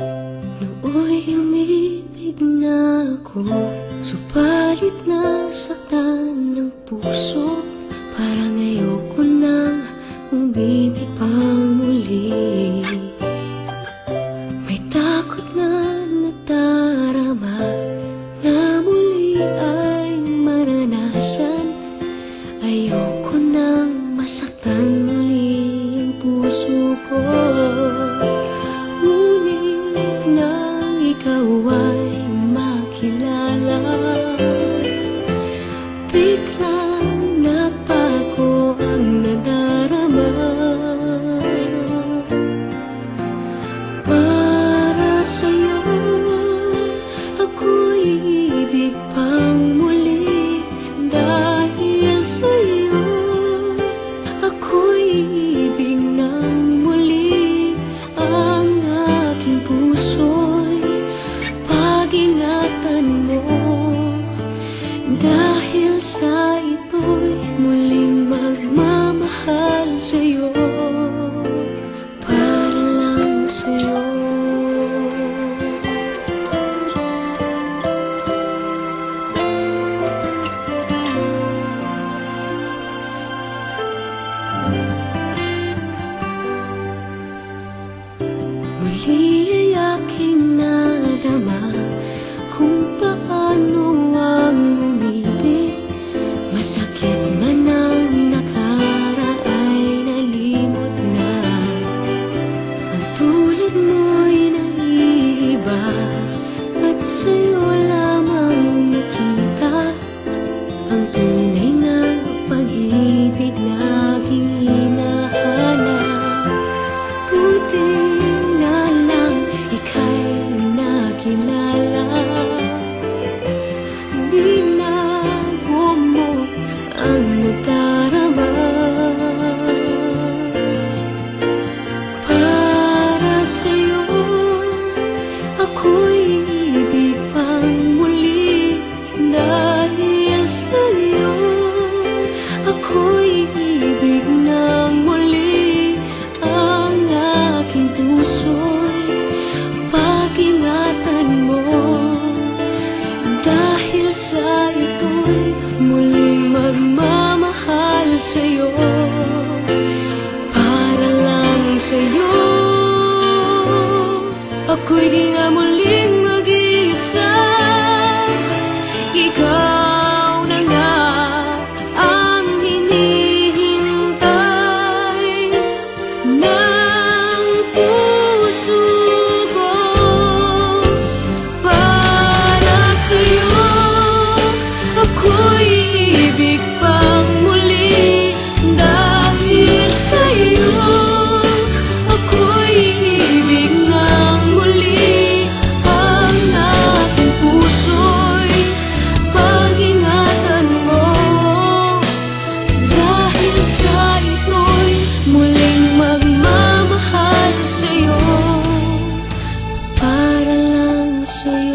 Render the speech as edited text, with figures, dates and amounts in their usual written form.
Nooy umibig na ako, subalit nasaktan ng puso. Parang ayoko nang umibig pang muli. May takot na nadarama na muli ay maranasan. Ayoko nang masaktan muli ang puso ko. Ngunit nang ikaw ay makilala, biglang nagbago ang nadarama. Para sa'yo ako'y ibig pang muli. Dahil sa'yo ako'y ibig ng muli. Ang aking puso'y pag-ingatan mo. Dahil sa ito'y muling magmamahal sa'yo, para lang sa'yo. Muli ay aking nadama kung paano ang umibig. Masakit man ang nakaraay, nalimot na. Ang tulad mo'y naiiba, at sa'yo lamang nakita ang tunay na pag-ibig na aking hinahanap. Buti na lang ika'y nakilala. Binago mo ang nadarama. Para sa'yo ako'y ibig pang muli. Dahil sa'yo ako'y ibig ng muli. Ang aking puso'y pag-ingatan mo. Dahil sa ito'y muling magmamahal sa'yo, para lang sa'yo. Ako'y di nga muling mag-iisa. Ikaw na nga ang hinihintay ng puso ko. Para sa'yo ako'y ibig pang muli. Dahil sa'yo ako'y ibig ng muli. Ang aking puso'y pag-ingatan mo. Dahil sa ito'y muling magmamahal sa'yo, para lang sa'yo.